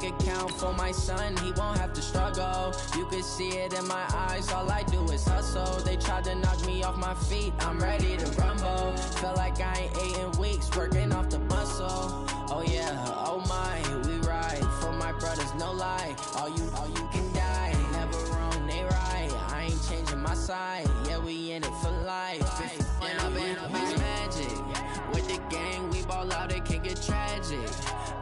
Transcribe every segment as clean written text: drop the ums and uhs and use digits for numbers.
bank account for my son, he won't have to struggle. You can see it in my eyes, all I do is hustle. They tried to knock me off my feet, I'm ready to rumble. Feel like I ain't ate in weeks, working off the muscle. Oh yeah, oh my, we ride for my brothers, no lie. All you can die, never wrong, they right. I ain't changing my side, yeah, we in it for life. And I've been magic with the gang, we ball out, it can get tragic.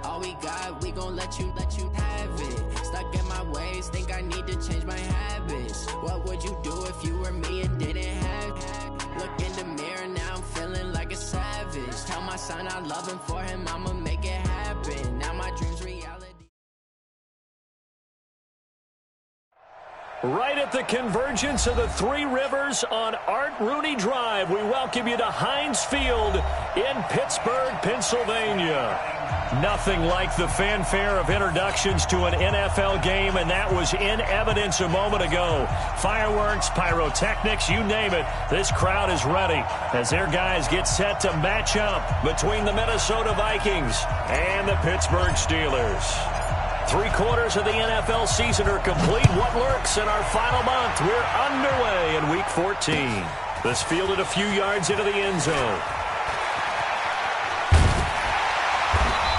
All we got, we gon' let you have it. Stuck in my ways, think I need to change my habits. What would you do if you were me and didn't have it? Look in the mirror, now I'm feeling like a savage. Tell my son I love him, for him I'ma make it happen. Now my dream's reality. Right at the convergence of the Three Rivers on Art Rooney Drive, we welcome you to Heinz Field in Pittsburgh, Pennsylvania. Nothing like the fanfare of introductions to an NFL game, and that was in evidence a moment ago. Fireworks, pyrotechnics, you name it, this crowd is ready as their guys get set to match up between the Minnesota Vikings and the Pittsburgh Steelers. 3/4 of the NFL season are complete. What lurks in our final month? We're underway in Week 14. This fielded a few yards into the end zone.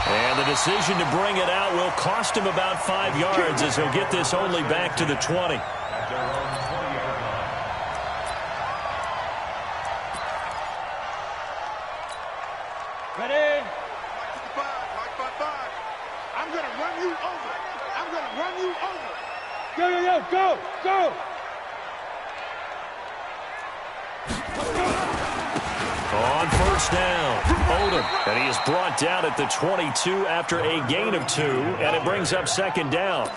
And the decision to bring it out will cost him about 5 yards as he'll get this only back to the 20. Ready? I'm going to run you over. I'm going to run you over. Go. On first down, Odom, and he is brought down at the 22 after a gain of 2, and it brings up second down.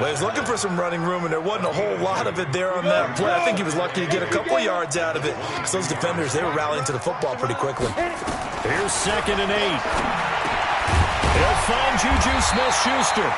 Well, he was looking for some running room, and there wasn't a whole lot of it there on that play. I think he was lucky to get a couple of yards out of it, because those defenders, they were rallying to the football pretty quickly. Here's 2nd and 8. They'll find Juju Smith-Schuster.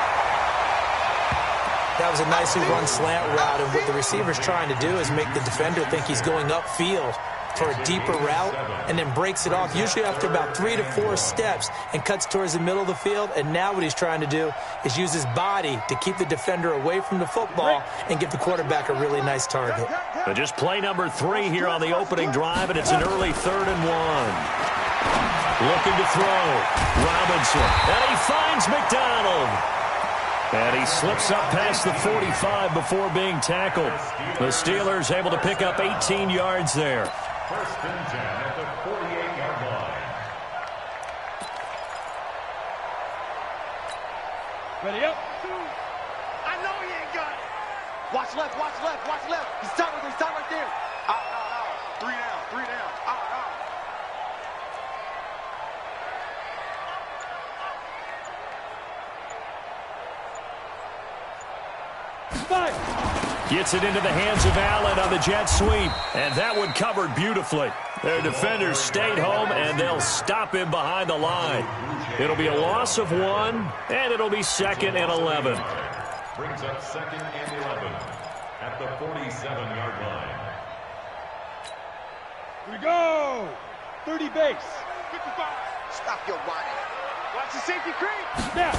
That was a nicely run slant route, and what the receiver's trying to do is make the defender think he's going upfield for a deeper route, and then breaks it off, usually after about 3 to 4 steps, and cuts towards the middle of the field. And now what he's trying to do is use his body to keep the defender away from the football and give the quarterback a really nice target. But just play number 3 here on the opening drive, and it's an early 3rd and 1. Looking to throw. Robinson, and he finds McDonald. And he slips up past the 45 before being tackled. The Steelers able to pick up 18 yards there. First and 10 at the 48-yard line. Ready up. I know he ain't got it. Watch left. He's tight right there. Out. 3 down. Out. Gets it into the hands of Allen on the jet sweep, and that one covered beautifully. Their defenders stayed home, and they'll stop him behind the line. It'll be a loss of 1, and it'll be 2nd and 11. Brings up 2nd and 11 at the 47-yard line. Here we go. 30 base. 55. Stop your whining. Watch the safety creep. Snap.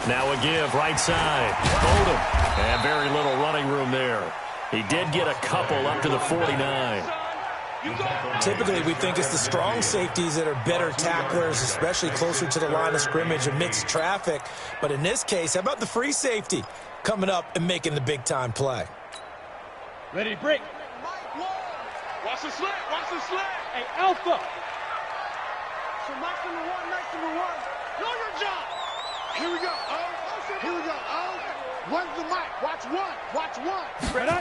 Now a give, right side. Odom. And very little running room there. He did get a couple up to the 49. Typically, we think it's the strong safeties that are better tacklers, especially closer to the line of scrimmage amidst traffic. But in this case, how about the free safety coming up and making the big-time play? Ready, break. Watch the slant. Hey, Alpha. So nice number one. Know your job. Here we go. One's the mic. Watch one. Ready?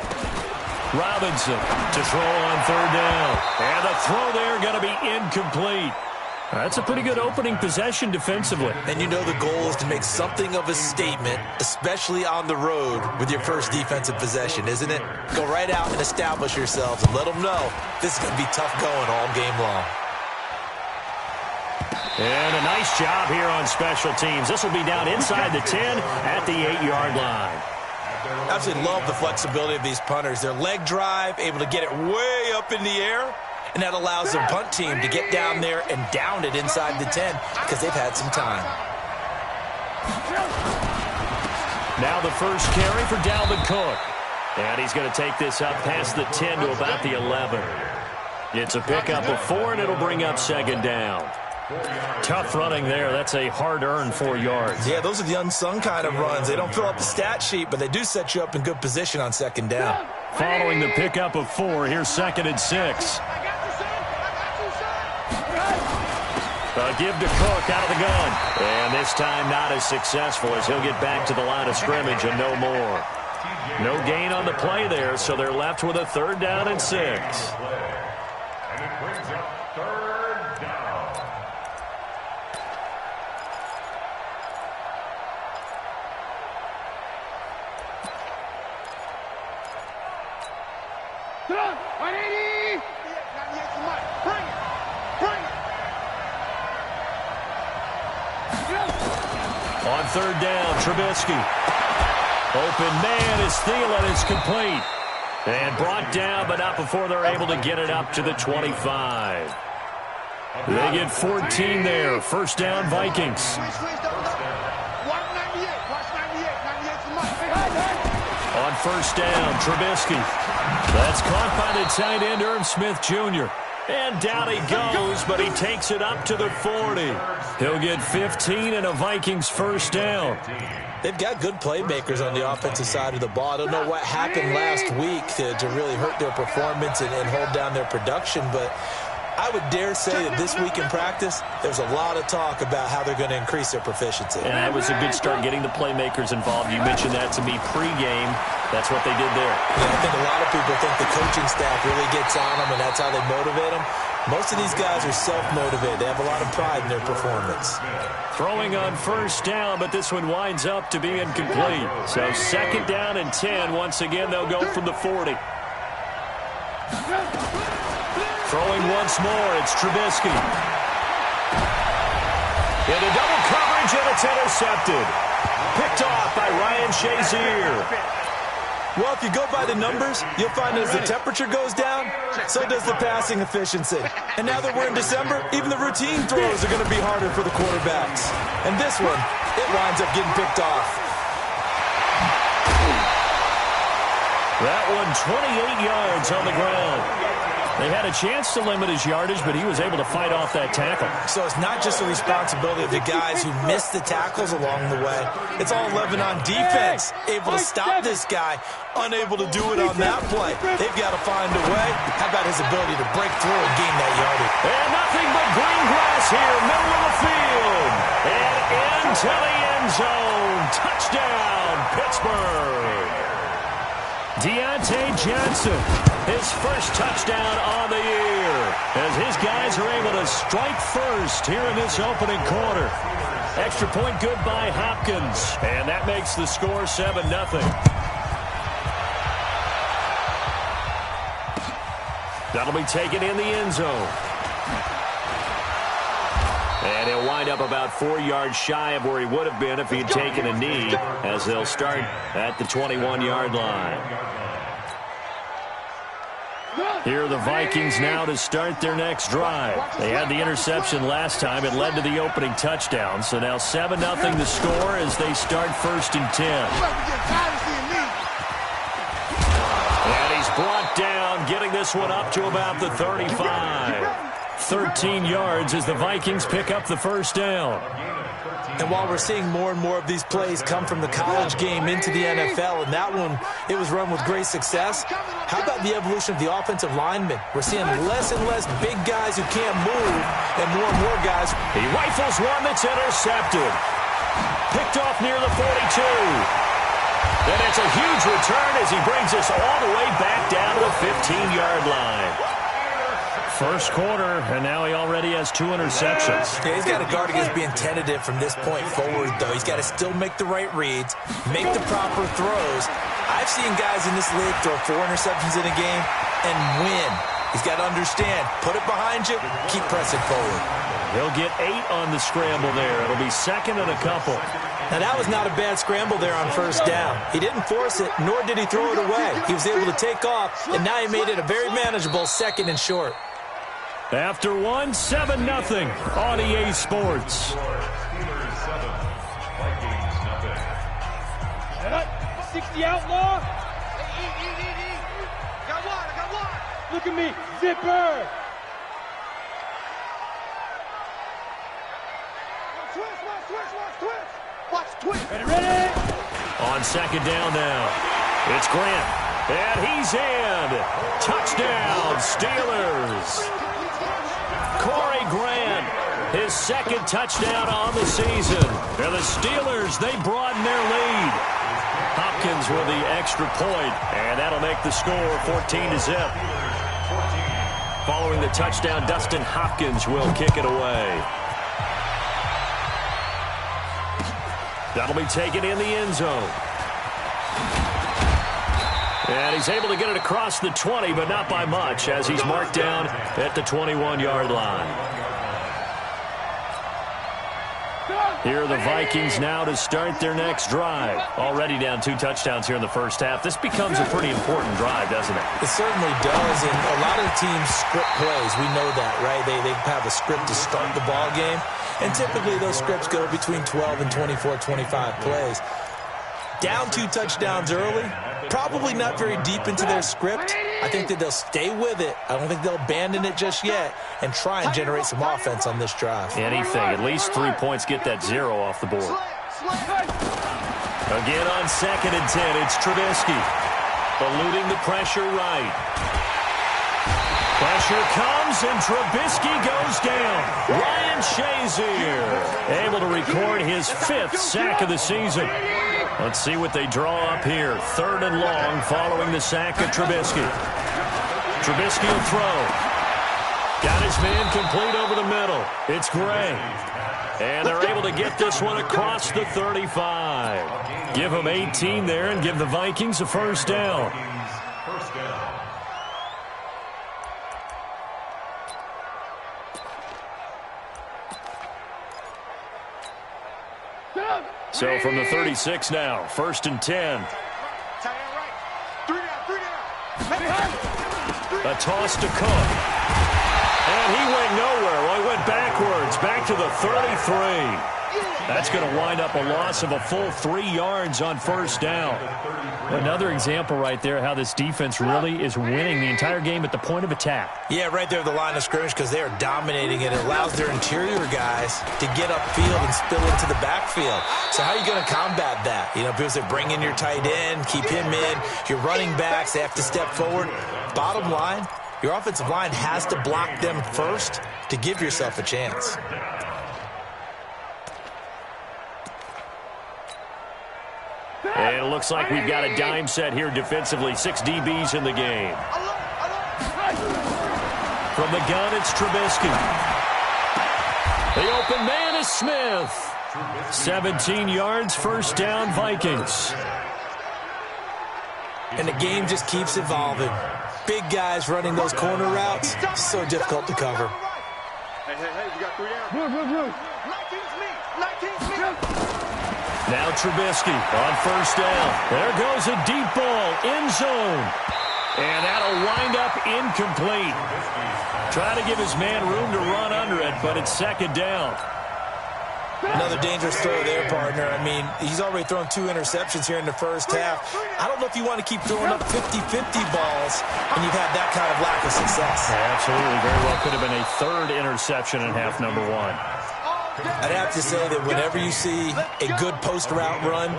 Robinson to throw on 3rd down. And the throw there going to be incomplete. That's a pretty good opening possession defensively. And you know the goal is to make something of a statement, especially on the road with your first defensive possession, isn't it? Go right out and establish yourselves and let them know this is going to be tough going all game long. And a nice job here on special teams. This will be down inside the 10 at the 8-yard line. Absolutely love the flexibility of these punters. Their leg drive, able to get it way up in the air, and that allows the punt team to get down there and down it inside the 10 because they've had some time. Now the first carry for Dalvin Cook. And he's going to take this up past the 10 to about the 11. It's a pickup of 4, and it'll bring up second down. Tough running there. That's a hard-earned 4 yards. Yeah, those are the unsung kind of runs. They don't fill up the stat sheet, but they do set you up in good position on second down. Following the pickup of 4, here's 2nd and 6. A give to Cook out of the gun. And this time not as successful as he'll get back to the line of scrimmage and no more. No gain on the play there, so they're left with a 3rd down and 6. And it brings up 3rd down. Bring it. On 3rd down, Trubisky. Open man is Thielen. It's complete. And brought down, but not before they're able to get it up to the 25. They get 14 there. 1st down, Vikings. On 1st down, Trubisky. That's caught by the tight end, Irv Smith Jr. And down he goes, but he takes it up to the 40. He'll get 15 and a Vikings 1st down. They've got good playmakers on the offensive side of the ball. I don't know what happened last week to really hurt their performance and hold down their production, but I would dare say that this week in practice, there's a lot of talk about how they're going to increase their proficiency. And that was a good start getting the playmakers involved. You mentioned that to me pregame. That's what they did there. Yeah, I think a lot of people think the coaching staff really gets on them, and that's how they motivate them. Most of these guys are self-motivated. They have a lot of pride in their performance. Throwing on 1st down, but this one winds up to be incomplete. So 2nd down and 10. Once again, they'll go from the 40. Throwing once more, it's Trubisky. Into double coverage, and it's intercepted. Picked off by Ryan Shazier. Well, if you go by the numbers, you'll find that as the temperature goes down, so does the passing efficiency. And now that we're in December, even the routine throws are going to be harder for the quarterbacks. And this one, it winds up getting picked off. That one 28 yards on the ground. They had a chance to limit his yardage, but he was able to fight off that tackle. So it's not just the responsibility of the guys who missed the tackles along the way. It's all 11 on defense, able to stop this guy, unable to do it on that play. They've got to find a way. How about his ability to break through and gain that yardage? And nothing but green grass here, middle of the field. And into the end zone. Touchdown, Pittsburgh. Deontay Johnson, his 1st touchdown on the year, as his guys are able to strike first here in this opening quarter. Extra point good by Hopkins, and that makes the score 7-0. That'll be taken in the end zone. And he'll wind up about 4 yards shy of where he would have been if he had taken a knee, as they'll start at the 21-yard line. Here are the Vikings now to start their next drive. They had the interception last time. It led to the opening touchdown. So now 7-0 the score as they start 1st and 10. And he's brought down, getting this one up to about the 35. 13 yards as the Vikings pick up the 1st down. And while we're seeing more and more of these plays come from the college game into the NFL, and that one, it was run with great success, how about the evolution of the offensive linemen? We're seeing less and less big guys who can't move and more guys. He rifles one that's intercepted. Picked off near the 42. And it's a huge return as he brings us all the way back down to the 15-yard line. 1st quarter, and now he already has 2 interceptions. Yeah, he's got to guard against being tentative from this point forward, though. He's got to still make the right reads, make the proper throws. I've seen guys in this league throw 4 interceptions in a game and win. He's got to understand, put it behind you, keep pressing forward. He'll get 8 on the scramble there. It'll be 2nd and a couple. Now, that was not a bad scramble there on 1st down. He didn't force it, nor did he throw it away. He was able to take off, and now he made it a very manageable 2nd and short. After 1, 7-0 on EA Sports. the outlaw. Eat. I got one. Look at me, zipper. Watch twist. Ready. On second down now, it's Grant, and he's in. Touchdown, Steelers. Corey Grant, his second touchdown on the season. And the Steelers, they broaden their lead. Hopkins with the extra point, and that'll make the score 14-0. Following the touchdown, Dustin Hopkins will kick it away. That'll be taken in the end zone. And he's able to get it across the 20, but not by much, as he's marked down at the 21-yard line. Here are the Vikings now to start their next drive. Already down 2 touchdowns here in the first half. This becomes a pretty important drive, doesn't it? It certainly does, and a lot of teams script plays. We know that, right? They have a script to start the ball game, and typically those scripts go between 12 and 24, 25 plays. Down 2 touchdowns early, probably not very deep into their script. I think that they'll stay with it. I don't think they'll abandon it just yet and try and generate some offense on this drive. Anything, at least 3 points, get that 0 off the board. Again on second and 10, it's Trubisky. Eluding the pressure right. Pressure comes, and Trubisky goes down. Ryan Shazier able to record his 5th sack of the season. Let's see what they draw up here. 3rd and long following the sack of Trubisky. Trubisky will throw. Got his man complete over the middle. It's Gray. And they're able to get this one across the 35. Give them 18 there and give the Vikings a first down. So from the 36 now, 1st and 10. A toss to Cook. And he went nowhere. Well, he went backwards, back to the 33. That's going to wind up a loss of a full 3 yards on first down. Another example right there how this defense really is winning the entire game at the point of attack. Yeah, right there at the line of scrimmage because they are dominating it. It allows their interior guys to get upfield and spill into the backfield. So how are you going to combat that? You know, people say bring in your tight end, keep him in. Your running backs, they have to step forward. Bottom line, your offensive line has to block them first to give yourself a chance. And it looks like we've got a dime set here defensively. 6 DBs in the game. From the gun, it's Trubisky. The open man is Smith. 17 yards, first down, Vikings. And the game just keeps evolving. Big guys running those corner routes, so difficult to cover. Hey, we got 3 down. Move. 19's me. Now Trubisky on first down. There goes a deep ball, end zone. And that'll wind up incomplete. Trying to give his man room to run under it, but it's second down. Another dangerous throw there, partner. I mean, he's already thrown 2 interceptions here in the first half. I don't know if you want to keep throwing up 50-50 balls and you've had that kind of lack of success. Yeah, absolutely. Very well could have been a 3rd interception in half number 1. I'd have to say that whenever you see a good post route run,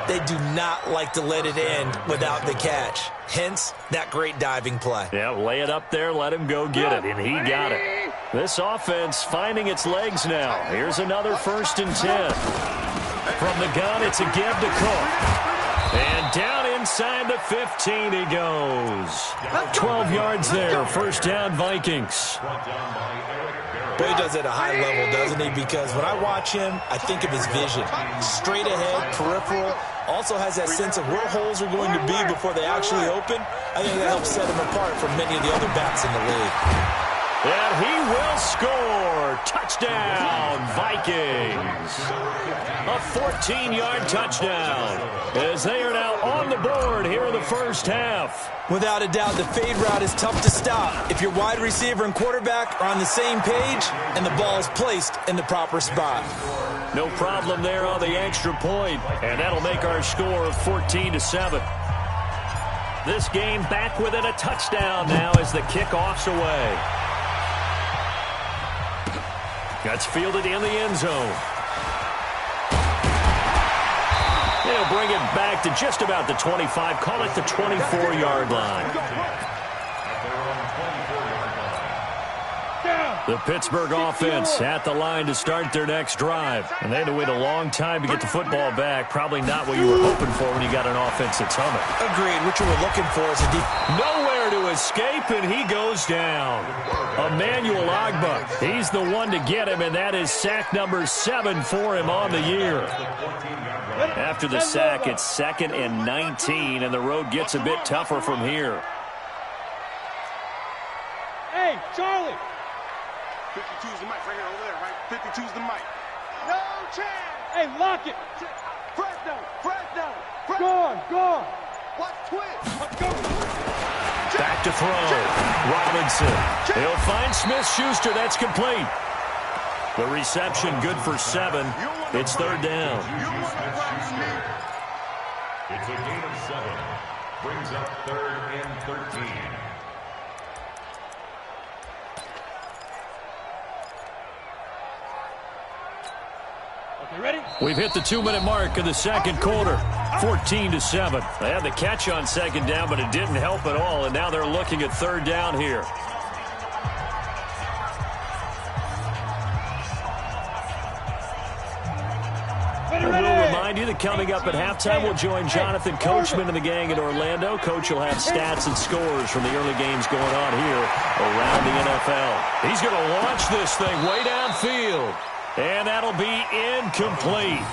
they do not like to let it end without the catch. Hence, that great diving play. Yeah, lay it up there, let him go get it, and he got it. This offense finding its legs now. Here's another 1st and 10. From the gun, it's a give to Cook. And down inside the 15 he goes. 12 yards there, first down Vikings. Boy, he does it at a high level, doesn't he? Because when I watch him, I think of his vision. Straight ahead, peripheral. Also has that sense of where holes are going to be before they actually open. I think that helps set him apart from many of the other backs in the league. And he will score. Touchdown, Vikings. A 14-yard touchdown as they are now on the board here in the first half. Without a doubt, the fade route is tough to stop if your wide receiver and quarterback are on the same page and the ball is placed in the proper spot. No problem there on the extra point, and that'll make our score of 14-7. This game back within a touchdown now as the kickoff's away. That's fielded in the end zone. They'll bring it back to just about the 25. Call it the 24-yard line. The Pittsburgh offense at the line to start their next drive. And they had to wait a long time to get the football back. Probably not what you were hoping for when you got an offense that's humming. Agreed. What you were looking for is a deep... Nowhere to escape, and he goes down. Emmanuel Ogbah. He's the one to get him, and that is sack number 7 for him on the year. After the sack, it's 2nd and 19, and the road gets a bit tougher from here. Hey, Charlie. 52's the mic right here, over there, right? 52's the mic. No chance. Hey, lock it. Fresno. Gone. Watch twist. Let's go. Back to throw. Robinson. He'll find Smith-Schuster. That's complete. The reception good for 7. It's 3rd down. It's a gain of 7. Brings up 3rd and 13. Ready? We've hit the 2-minute mark of the second quarter. 14-7. They had the catch on 2nd down, but it didn't help at all, and now they're looking at 3rd down here. We'll remind you that coming up at halftime, we'll join Jonathan Coachman and the gang in Orlando. Coach will have stats and scores from the early games going on here around the NFL. He's going to launch this thing way downfield. And that'll be incomplete.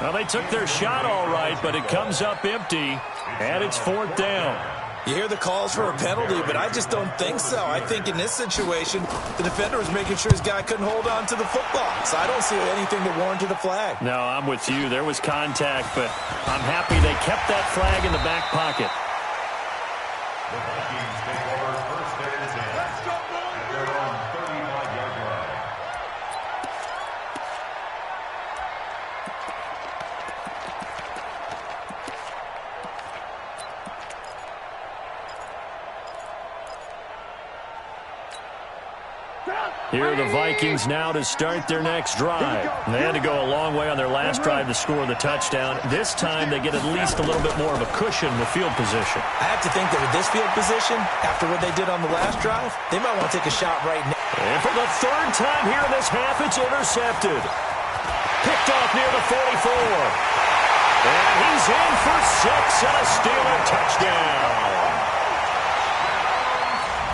Well, they took their shot all right, but it comes up empty, and it's 4th down. You hear the calls for a penalty, but I just don't think so. I think in this situation, the defender was making sure his guy couldn't hold on to the football. So I don't see anything that warranted a flag. No, I'm with you. There was contact, but I'm happy they kept that flag in the back pocket. The Vikings take over 1st and 10. At their own 35-yard line. Here are the Vikings now to start their next drive. They had to go a long way on their last drive to score the touchdown. This time they get at least a little bit more of a cushion with field position. I have to think that with this field position, after what they did on the last drive, they might want to take a shot right now. And for the 3rd time here in this half, it's intercepted. Picked off near the 44. And he's in for 6 and a Steeler touchdown.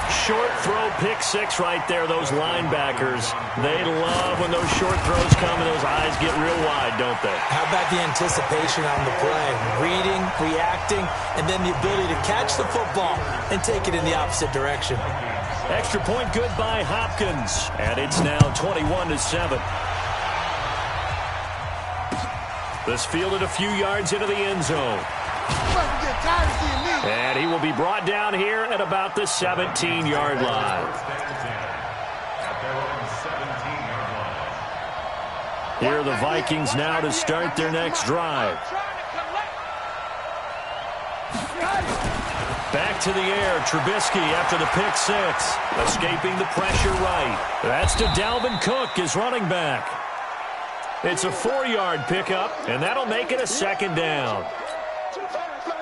Short throw, pick 6 right there. Those linebackers, they love when those short throws come and those eyes get real wide, don't they? How about the anticipation on the play? Reading, reacting, and then the ability to catch the football and take it in the opposite direction. Extra point good by Hopkins. And it's now 21-7. This fielded a few yards into the end zone. And he will be brought down here at about the 17-yard line. Here are the Vikings now to start their next drive. Back to the air, Trubisky after the pick 6. Escaping the pressure right. That's to Dalvin Cook, his running back. It's a 4-yard pickup, and that'll make it a 2nd down.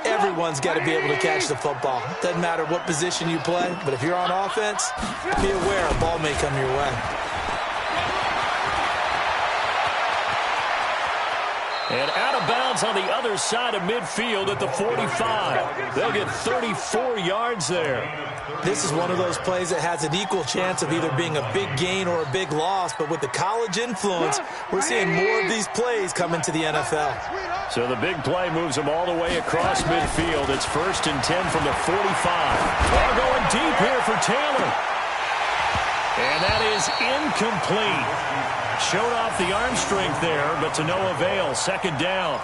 Everyone's got to be able to catch the football. Doesn't matter what position you play, but if you're on offense, be aware a ball may come your way. And out of bounds on the other side of midfield at the 45. They'll get 34 yards there. This is one of those plays that has an equal chance of either being a big gain or a big loss, but with the college influence, we're seeing more of these plays come into the NFL. So the big play moves them all the way across midfield. It's 1st and 10 from the 45. They're going deep here for Taylor. And that is incomplete. Showed off the arm strength there, but to no avail. 2nd down.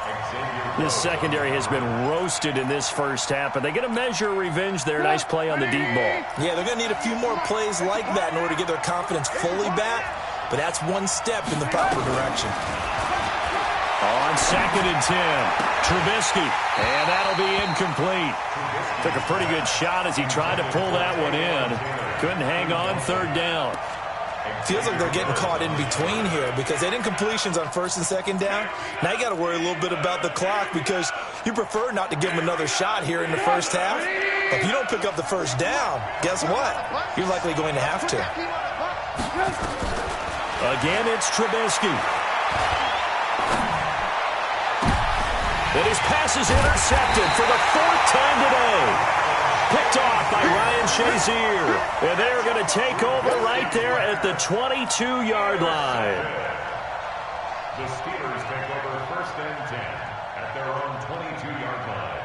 This secondary has been roasted in this first half, but they get a measure of revenge there. Nice play on the deep ball. Yeah, they're going to need a few more plays like that in order to get their confidence fully back, but that's one step in the proper direction. On 2nd and 10, Trubisky, and that'll be incomplete. Took a pretty good shot as he tried to pull that one in. Couldn't hang on 3rd down. Feels like they're getting caught in between here because they didn't completions on 1st and 2nd down. Now you got to worry a little bit about the clock because you prefer not to give them another shot here in the 1st half. If you don't pick up the 1st down, guess what? You're likely going to have to. Again, it's Trubisky. And his pass is intercepted for the 4th time today. Picked off by Ryan Shazier. And they're going to take over right there at the 22-yard line. The Steelers take over 1st and 10 at their own 22-yard line.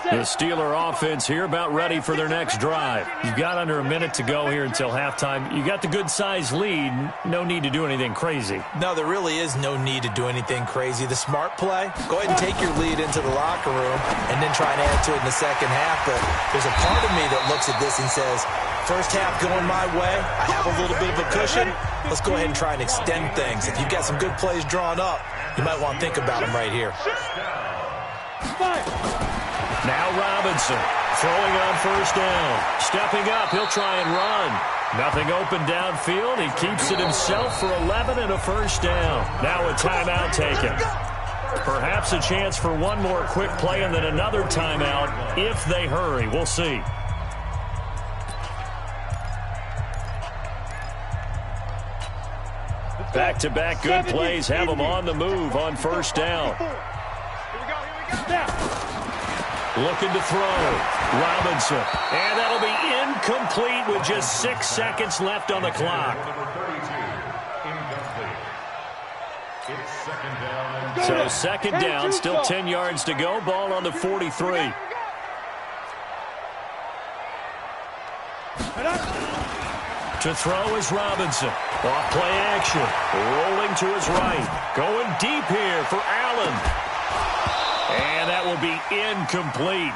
The Steeler offense here about ready for their next drive. You've got under a minute to go here until halftime. You got the good-sized lead. No need to do anything crazy. No, there really is no need to do anything crazy. The smart play, go ahead and take your lead into the locker room and then try and add to it in the 2nd half. But there's a part of me that looks at this and says, 1st half going my way. I have a little bit of a cushion. Let's go ahead and try and extend things. If you've got some good plays drawn up, you might want to think about them right here. Now Robinson throwing on 1st down. Stepping up, he'll try and run. Nothing open downfield. He keeps it himself for 11 and a 1st down. Now a timeout taken. Perhaps a chance for one more quick play and then another timeout if they hurry. We'll see. Back-to-back good plays have them on the move on 1st down. Looking to throw. Robinson. And that'll be incomplete with just 6 seconds left on the clock. So 2nd down, still 10 yards to go. Ball on the 43. To throw is Robinson. Off play action. Rolling to his right. Going deep here for Allen. And that will be incomplete.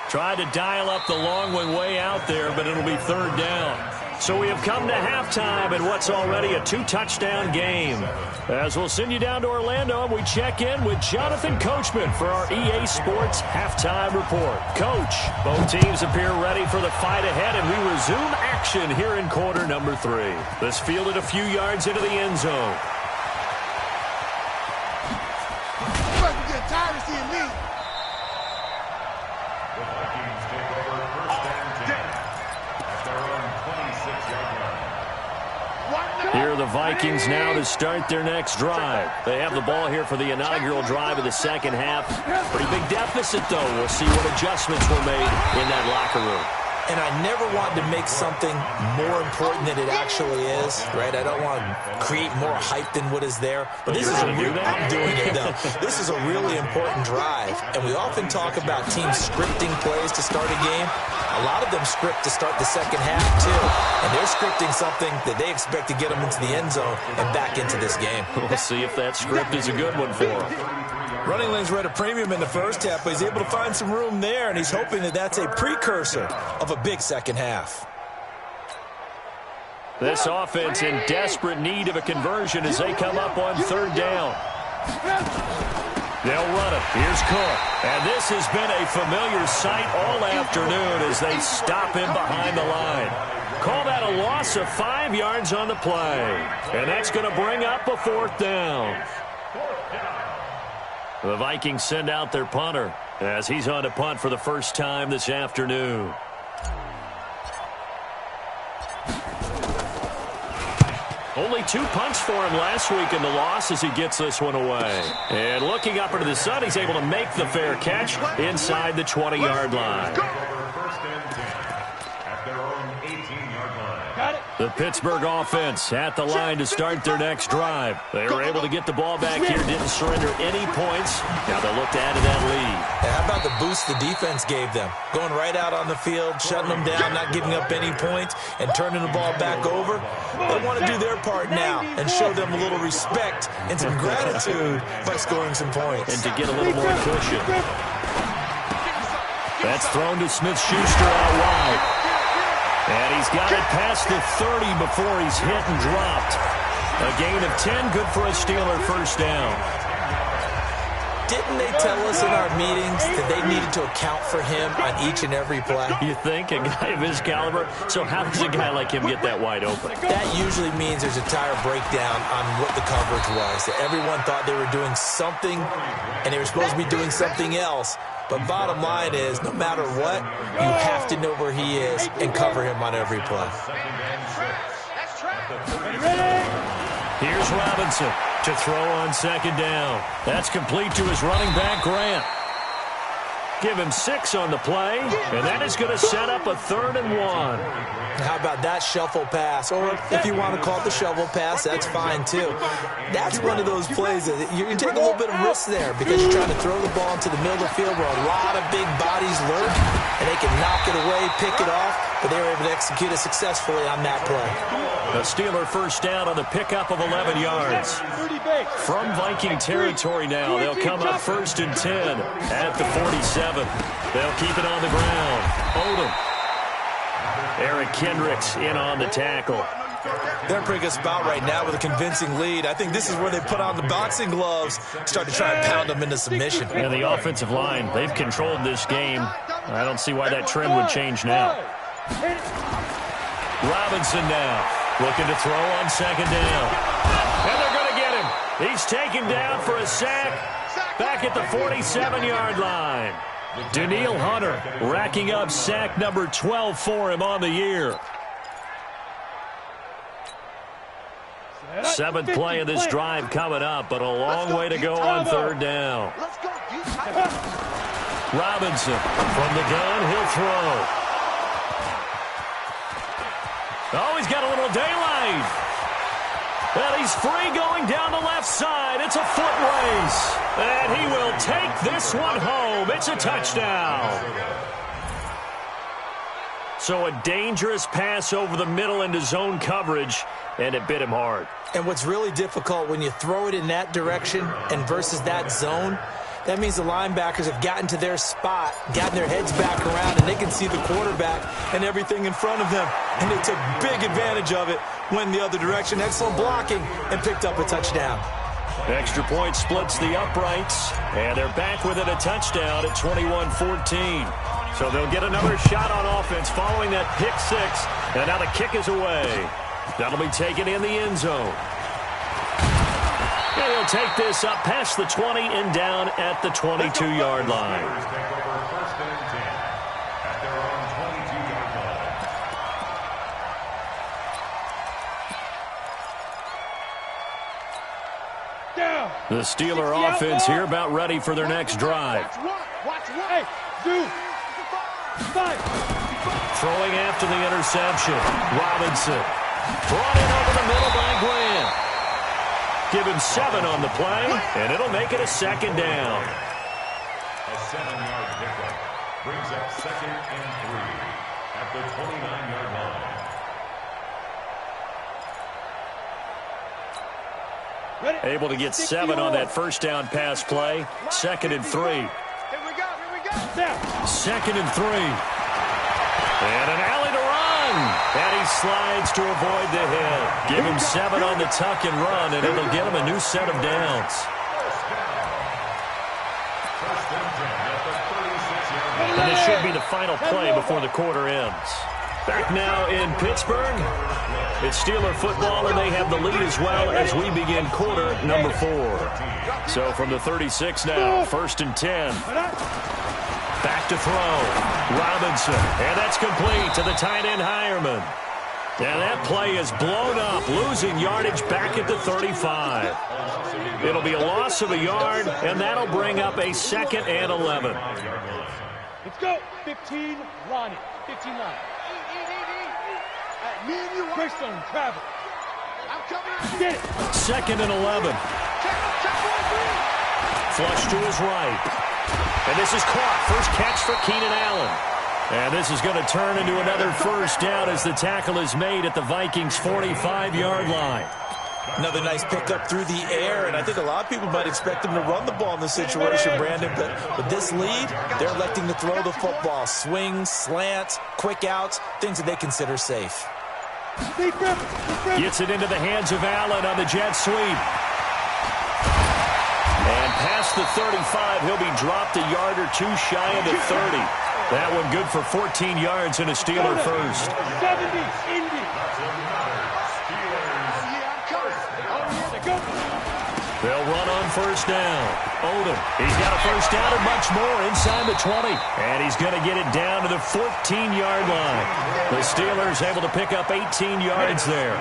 Tried to dial up the long one way out there, but it'll be 3rd down. So we have come to halftime in what's already a 2-touchdown game. As we'll send you down to Orlando, and we check in with Jonathan Coachman for our EA Sports Halftime Report. Coach, both teams appear ready for the fight ahead, and we resume action here in quarter number 3. This fielded a few yards into the end zone. Here are the Vikings now to start their next drive. They have the ball here for the inaugural drive of the 2nd half. Pretty big deficit, though. We'll see what adjustments were made in that locker room. And I never want to make something more important than it actually is, right? I don't want to create more hype than what is there. But this is I'm doing it, though. This is a really important drive. And we often talk about teams scripting plays to start a game. A lot of them script to start the 2nd half, too. And they're scripting something that they expect to get them into the end zone and back into this game. We'll see if that script is a good one for them. Running lanes were at a premium in the 1st half, but he's able to find some room there, and he's hoping that that's a precursor of a big 2nd half. This offense in desperate need of a conversion as they come up on 3rd down. They'll run it. Here's Cook. And this has been a familiar sight all afternoon as they stop him behind the line. Call that a loss of 5 yards on the play. And that's going to bring up a 4th down. The Vikings send out their punter as he's on to punt for the first time this afternoon. Only 2 punts for him last week in the loss as he gets this one away. And looking up into the sun, he's able to make the fair catch inside the 20-yard line. The Pittsburgh offense at the line to start their next drive. They were able to get the ball back here, didn't surrender any points. Now they'll look to add to that lead. How about the boost the defense gave them? Going right out on the field, shutting them down, not giving up any points, and turning the ball back over. They want to do their part now and show them a little respect and some gratitude by scoring some points. And to get a little more cushion. That's thrown to Smith-Schuster out wide. And he's got it past the 30 before he's hit and dropped. A gain of 10, good for a Steeler first down. Didn't they tell us in our meetings that they needed to account for him on each and every play? You think? A guy of his caliber? So how does a guy like him get that wide open? That usually means there's a entire breakdown on what the coverage was. That everyone thought they were doing something, and they were supposed to be doing something else. But bottom line is, no matter what, you have to know where he is and cover him on every play. Here's Robinson to throw on second down. That's complete to his running back, Grant. Give him 6 on the play, and that is going to set up a 3rd and 1. How about that shuffle pass? Or if you want to call it the shovel pass, that's fine too. That's one of those plays that you take a little bit of risk there because you're trying to throw the ball into the middle of the field where a lot of big bodies lurk, and they can knock it away, pick it off, but they were able to execute it successfully on that play. A Steeler first down on the pickup of 11 yards. From Viking territory now, they'll come up 1st and 10 at the 47. They'll keep it on the ground. Odom. Eric Kendricks in on the tackle. They're in a pretty good spot right now with a convincing lead. I think this is where they put on the boxing gloves, start to try and pound them into submission. And the offensive line, they've controlled this game. I don't see why that trend would change now. Robinson now looking to throw on second down. And they're going to get him. He's taken down for a sack back at the 47-yard line. Daniil Hunter racking up sack number 12 for him on the year. 7th play of this drive coming up, but a long way to go on 3rd down. Robinson from the gun, he'll throw. Oh, he's got a little daylight. Well, he's free going down the left side. It's a foot race. And he will take this one home. It's a touchdown. So a dangerous pass over the middle into zone coverage, and it bit him hard. And what's really difficult when you throw it in that direction and versus that zone, that means the linebackers have gotten to their spot, gotten their heads back around, and they can see the quarterback and everything in front of them. And they took big advantage of it, went the other direction, excellent blocking, and picked up a touchdown. Extra point splits the uprights, and they're back within a touchdown at 21-14. So they'll get another shot on offense following that pick 6, and now the kick is away. That'll be taken in the end zone. And he'll take this up past the 20 and down at the 22-yard line. The Steeler offense here about ready for their next drive. Throwing after the interception. Robinson. Brought in over the middle by Grant. Give him 7 on the play, and it'll make it a 2nd down. A 7-yard pickup brings up 2nd and 3 at the 29-yard line. Able to get 7 on that first down pass play. 2nd and 3. Here we go. 2nd and 3. And an alley to run. And he slides to avoid the hit. Give him 7 on the tuck and run, and it'll get him a new set of downs. And this should be the final play before the quarter ends. Back now in Pittsburgh. It's Steeler football, and they have the lead as well as we begin quarter number 4. So from the 36 now, 1st and 10. Back to throw. Robinson. And that's complete to the tight end, Hireman. And that play is blown up, losing yardage back at the 35. It'll be a loss of a yard, and that'll bring up a 2nd and 11. Let's go. 15, Lonnie. 15 line. Me and you, Greystone, travel. I'm coming. Get it. 2nd and 11. Flush to his right. And this is caught. First catch for Keenan Allen. And this is going to turn into another first down as the tackle is made at the Vikings' 45-yard line. Another nice pickup through the air, and I think a lot of people might expect him to run the ball in this situation, Brandon, but with this lead, they're electing to throw the football. Swings, slants, quick outs, things that they consider safe. Gets it into the hands of Allen on the jet sweep. And past the 35, he'll be dropped a yard or two shy of the 30. That one good for 14 yards and a Steeler first. 70, Indy. They'll run on first down. Odom, he's got a first down and much more inside the 20. And he's going to get it down to the 14-yard line. The Steelers able to pick up 18 yards there.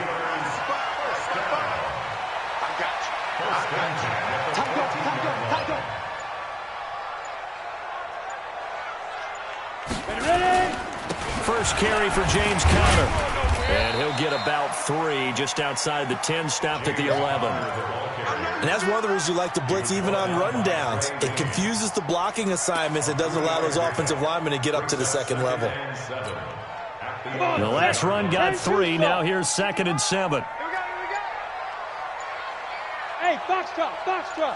First carry for James Conner. And he'll get about 3 just outside the 10, stopped at the 11. And that's one of the reasons you like to blitz even on run downs. It confuses the blocking assignments. It doesn't allow those offensive linemen to get up to the second level. The last run got 3. Now here's 2nd and 7. Hey, Foxtrot.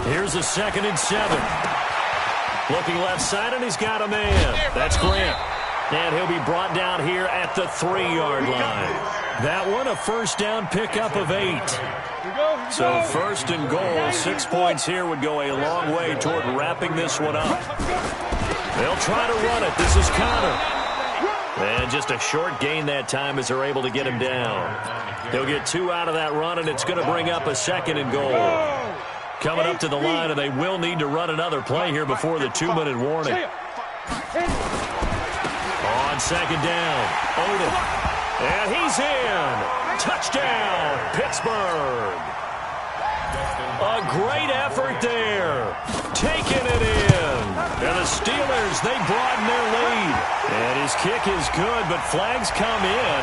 Here's a 2nd and 7. Looking left side, and he's got a man. That's Grant. And he'll be brought down here at the 3-yard line. That one, a first down pickup of 8. So first and goal, 6 points here would go a long way toward wrapping this one up. They'll try to run it. This is Conner. And just a short gain that time as they're able to get him down. He'll get 2 out of that run, and it's going to bring up a 2nd and goal. Coming up to the line, and they will need to run another play here before the 2-minute warning. On 2nd down, Odom. And he's in. Touchdown, Pittsburgh. A great effort there. Taking it in. And the Steelers, they broaden their lead. And his kick is good, but flags come in.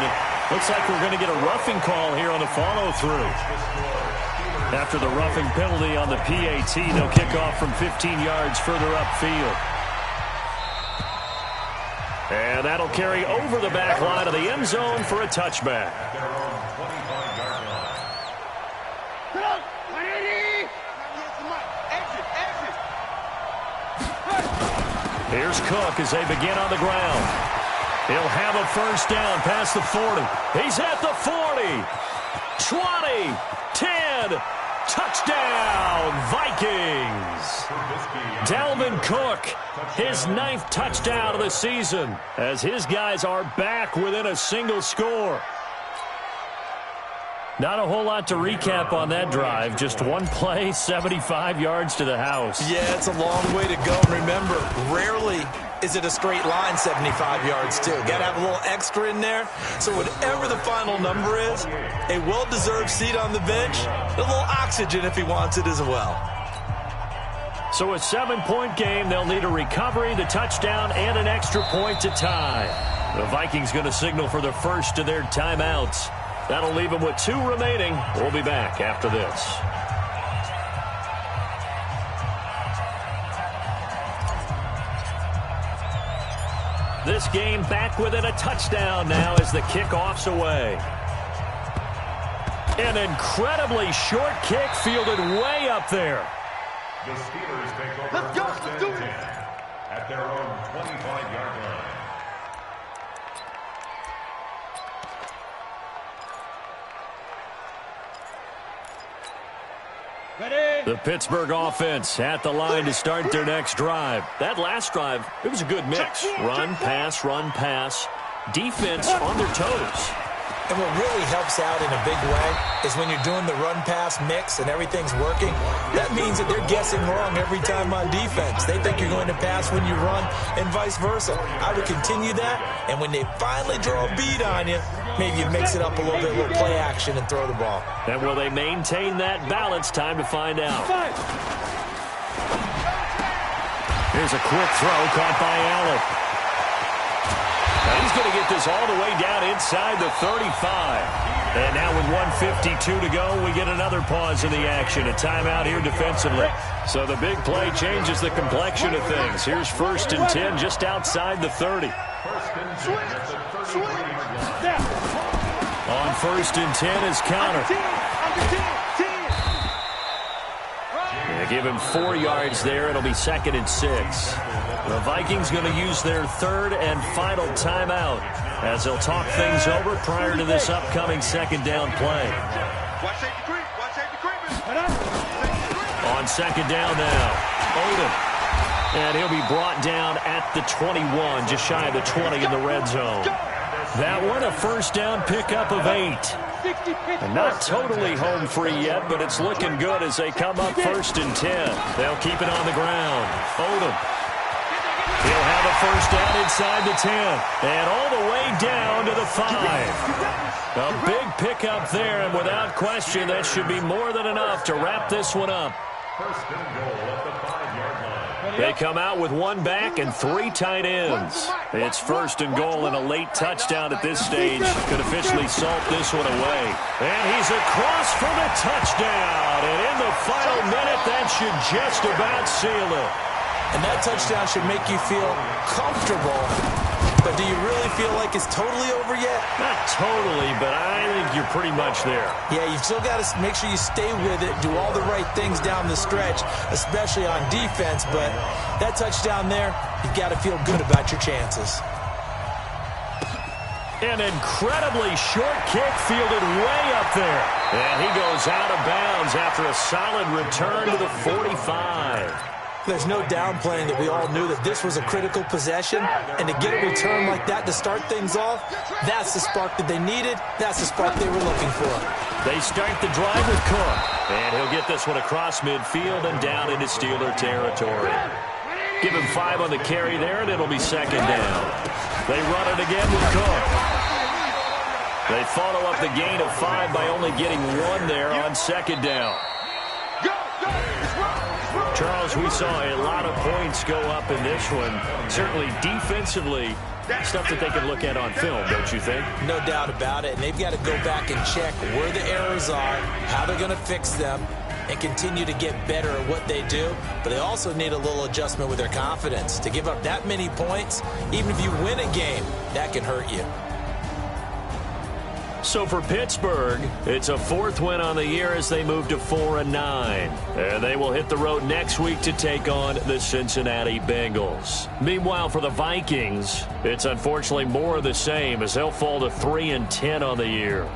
Looks like we're going to get a roughing call here on the follow-through. After the roughing penalty on the PAT, they'll kick off from 15 yards further upfield. And that'll carry over the back line of the end zone for a touchback. Here's Cook as they begin on the ground. He'll have a first down past the 40. He's at the 40. 20. 10. Touchdown, Vikings! Dalvin Cook, his 9th touchdown of the season, as his guys are back within a single score. Not a whole lot to recap on that drive. Just one play, 75 yards to the house. Yeah, it's a long way to go. And remember, rarely is it a straight line 75 yards, too. Got to have a little extra in there. So whatever the final number is, a well-deserved seat on the bench, a little oxygen if he wants it as well. So a 7-point game. They'll need a recovery, the touchdown, and an extra point to tie. The Vikings going to signal for the first of their timeouts. That'll leave them with 2 remaining. We'll be back after this. This game back within a touchdown now as the kickoff's away. An incredibly short kick fielded way up there. The Steelers take over first and 10 at their own 25-yard line. The Pittsburgh offense at the line to start their next drive. That last drive, it was a good mix. Run, pass, defense on their toes. And what really helps out in a big way is when you're doing the run-pass mix and everything's working, that means that they're guessing wrong every time on defense. They think you're going to pass when you run and vice versa. I would continue that, and when they finally draw a bead on you, maybe you mix it up a little bit, a little play action, and throw the ball. And will they maintain that balance? Time to find out. Here's a quick throw caught by Allen. Now he's going to get this all the way down inside the 35. And now with 1:52 to go, we get another pause in the action. A timeout here defensively. So the big play changes the complexion of things. Here's 1st and 10 just outside the 30. On 1st and 10 is counter. They give him 4 yards there. It'll be 2nd and 6. The Vikings going to use their 3rd and final timeout as they'll talk things over prior to this upcoming 2nd down play. On 2nd down now, Odom. And he'll be brought down at the 21, just shy of the 20 in the red zone. That one, a 1st down pickup of 8. And not totally home free yet, but it's looking good as they come up 1st and 10. They'll keep it on the ground. Odom. He'll have a 1st down inside the 10. And all the way down to the 5. A big pickup there, and without question, that should be more than enough to wrap this one up. 1st and goal at the 5-yard line. They come out with 1 back and 3 tight ends. It's 1st and goal, and a late touchdown at this stage could officially salt this one away. And he's across for the touchdown. And in the final minute, that should just about seal it. And that touchdown should make you feel comfortable. But do you really feel like it's totally over yet? Not totally, but I think you're pretty much there. Yeah, you've still got to make sure you stay with it, do all the right things down the stretch, especially on defense. But that touchdown there, you've got to feel good about your chances. An incredibly short kick fielded way up there. And he goes out of bounds after a solid return to the 45. There's no downplaying that we all knew that this was a critical possession, and to get a return like that to start things off, that's the spark that they needed. That's the spark they were looking for. They start the drive with Cook, and he'll get this one across midfield and down into Steeler territory. Give him 5 on the carry there, and it'll be 2nd down. They run it again with Cook. They follow up the gain of 5 by only getting 1 there on 2nd down. Charles, we saw a lot of points go up in this one. Certainly defensively, stuff that they can look at on film, don't you think? No doubt about it. And they've got to go back and check where the errors are, how they're going to fix them, and continue to get better at what they do. But they also need a little adjustment with their confidence. To give up that many points, even if you win a game, that can hurt you. So for Pittsburgh, it's a 4th win on the year as they move to 4-9. And they will hit the road next week to take on the Cincinnati Bengals. Meanwhile, for the Vikings, it's unfortunately more of the same as they'll fall to 3-10 on the year.